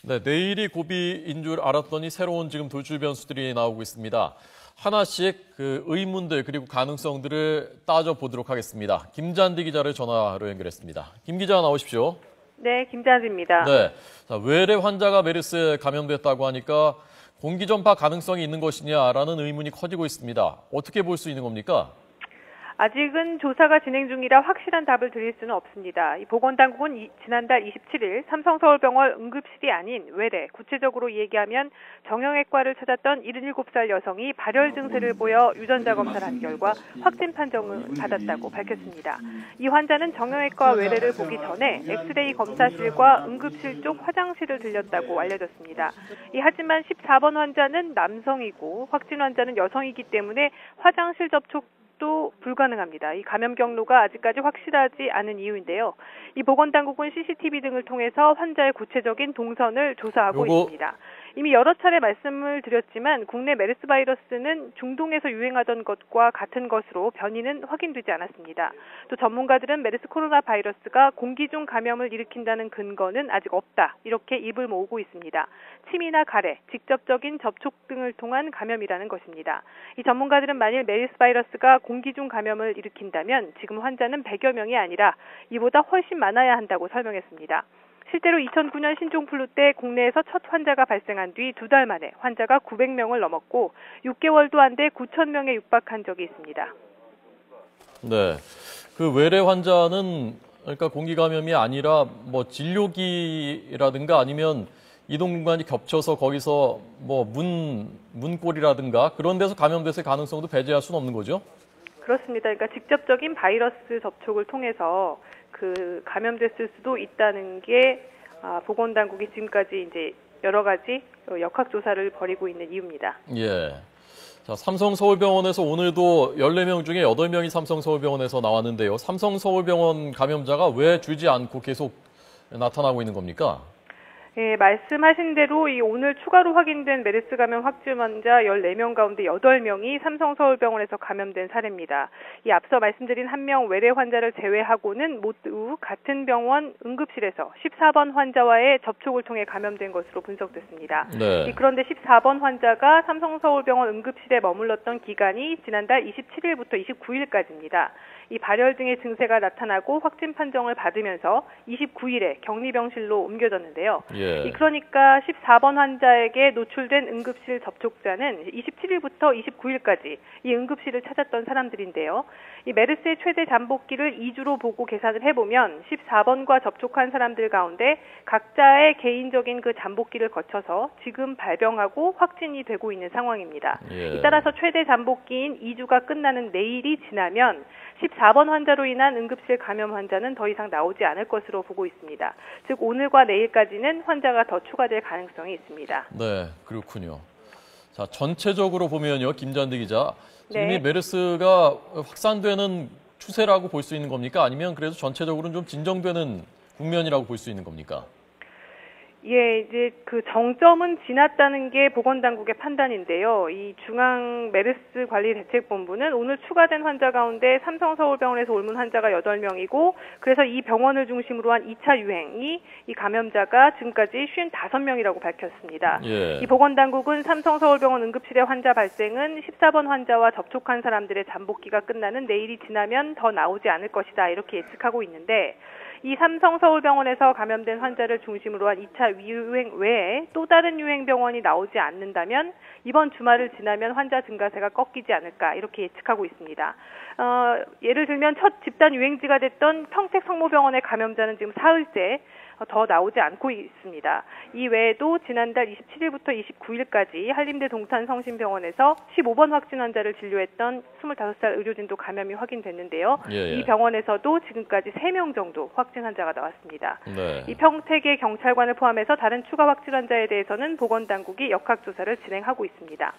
네, 내일이 고비인 줄 알았더니 새로운 지금 돌출 변수들이 나오고 있습니다. 하나씩 그 의문들 그리고 가능성들을 따져보도록 하겠습니다. 김잔디 기자를 전화로 연결했습니다. 김 기자 나오십시오. 네, 김잔디입니다. 네, 자, 외래 환자가 메르스에 감염됐다고 하니까 공기 전파 가능성이 있는 것이냐라는 의문이 커지고 있습니다. 어떻게 볼 수 있는 겁니까? 아직은 조사가 진행 중이라 확실한 답을 드릴 수는 없습니다. 이 보건당국은 지난달 27일 삼성서울병원 응급실이 아닌 외래, 구체적으로 얘기하면 정형외과를 찾았던 77살 여성이 발열 증세를 보여 유전자 검사를 한 결과 확진 판정을 받았다고 밝혔습니다. 이 환자는 정형외과 외래를 보기 전에 엑스레이 검사실과 응급실 쪽 화장실을 들렸다고 알려졌습니다. 하지만 14번 환자는 남성이고 확진 환자는 여성이기 때문에 화장실 접촉 도 불가능합니다. 이 감염 경로가 아직까지 확실하지 않은 이유인데요. 이 보건당국은 CCTV 등을 통해서 환자의 구체적인 동선을 조사하고 있습니다. 이미 여러 차례 말씀을 드렸지만 국내 메르스 바이러스는 중동에서 유행하던 것과 같은 것으로 변이는 확인되지 않았습니다. 또 전문가들은 메르스 코로나 바이러스가 공기 중 감염을 일으킨다는 근거는 아직 없다. 이렇게 입을 모으고 있습니다. 침이나 가래, 직접적인 접촉 등을 통한 감염이라는 것입니다. 이 전문가들은 만일 메르스 바이러스가 공기 중 감염을 일으킨다면 지금 환자는 100여 명이 아니라 이보다 훨씬 많아야 한다고 설명했습니다. 실제로 2009년 신종플루 때 국내에서 첫 환자가 발생한 뒤 2달 만에 환자가 900명을 넘었고 6개월도 안 돼 9,000명에 육박한 적이 있습니다. 네, 그 외래 환자는 그러니까 공기 감염이 아니라 뭐 진료기라든가 아니면 이동 공간이 겹쳐서 거기서 뭐 문고리라든가 그런 데서 감염됐을 가능성도 배제할 수는 없는 거죠? 그렇습니다. 그러니까 직접적인 바이러스 접촉을 통해서 감염됐을 수도 있다는 게 보건당국이 지금까지 이제 여러 가지 역학 조사를 벌이고 있는 이유입니다. 예. 자, 삼성서울병원에서 오늘도 14명 중에 8명이 삼성서울병원에서 나왔는데요. 삼성서울병원 감염자가 왜 줄지 않고 계속 나타나고 있는 겁니까? 예, 말씀하신 대로 오늘 추가로 확인된 메르스 감염 확진 환자 14명 가운데 8명이 삼성서울병원에서 감염된 사례입니다. 앞서 말씀드린 1명 외래 환자를 제외하고는 모두 같은 병원 응급실에서 14번 환자와의 접촉을 통해 감염된 것으로 분석됐습니다. 네. 그런데 14번 환자가 삼성서울병원 응급실에 머물렀던 기간이 지난달 27일부터 29일까지입니다. 발열 등의 증세가 나타나고 확진 판정을 받으면서 29일에 격리병실로 옮겨졌는데요. 예. 그러니까 14번 환자에게 노출된 응급실 접촉자는 27일부터 29일까지 이 응급실을 찾았던 사람들인데요. 메르스의 최대 잠복기를 2주로 보고 계산을 해보면 14번과 접촉한 사람들 가운데 각자의 개인적인 그 잠복기를 거쳐서 지금 발병하고 확진이 되고 있는 상황입니다. 예. 따라서 최대 잠복기인 2주가 끝나는 내일이 지나면 14번 환자로 인한 응급실 감염 환자는 더 이상 나오지 않을 것으로 보고 있습니다. 즉 오늘과 내일까지는 환자가 더 추가될 가능성이 있습니다. 네, 그렇군요. 자, 전체적으로 보면요, 김잔디 기자, 지금 네. 이 메르스가 확산되는 추세라고 볼 수 있는 겁니까? 아니면 그래도 전체적으로는 좀 진정되는 국면이라고 볼 수 있는 겁니까? 예, 이제 그 정점은 지났다는 게 보건당국의 판단인데요. 중앙 메르스 관리 대책본부는 오늘 추가된 환자 가운데 삼성서울병원에서 옮은 환자가 8명이고 그래서 이 병원을 중심으로 한 2차 유행이 이 감염자가 지금까지 55명이라고 밝혔습니다. 예. 이 보건당국은 삼성서울병원 응급실의 환자 발생은 14번 환자와 접촉한 사람들의 잠복기가 끝나는 내일이 지나면 더 나오지 않을 것이다 이렇게 예측하고 있는데 이 삼성서울병원에서 감염된 환자를 중심으로 한 2차 유행 외에 또 다른 유행병원이 나오지 않는다면 이번 주말을 지나면 환자 증가세가 꺾이지 않을까 이렇게 예측하고 있습니다. 예를 들면 첫 집단 유행지가 됐던 평택 성모병원의 감염자는 지금 사흘째 더 나오지 않고 있습니다. 이 외에도 지난달 27일부터 29일까지 한림대 동탄성심병원에서 15번 확진 환자를 진료했던 25살 의료진도 감염이 확인됐는데요. 예. 이 병원에서도 지금까지 3명 정도 확진 환자가 나왔습니다. 네. 이 평택의 경찰관을 포함해서 다른 추가 확진 환자에 대해서는 보건당국이 역학조사를 진행하고 있습니다.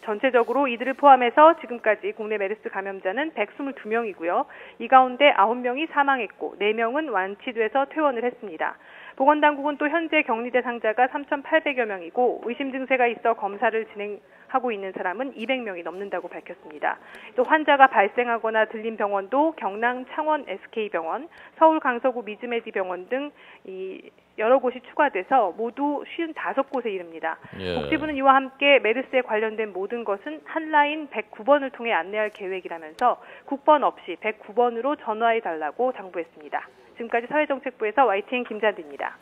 전체적으로 이들을 포함해서 지금까지 국내 메르스 감염자는 122명이고요. 이 가운데 9명이 사망했고 4명은 완치돼서 퇴원을 했습니다. 보건당국은 또 현재 격리 대상자가 3,800여 명이고 의심 증세가 있어 검사를 진행하고 있는 사람은 200명이 넘는다고 밝혔습니다. 또 환자가 발생하거나 들린 병원도 경남 창원 SK병원, 서울 강서구 미즈메디병원 등 여러 곳이 추가돼서 모두 55곳에 이릅니다. 예. 복지부는 이와 함께 메르스에 관련된 모든 것은 한라인 109번을 통해 안내할 계획이라면서 국번 없이 109번으로 전화해달라고 당부했습니다. 지금까지 사회정책부에서 YTN 김잔디입니다.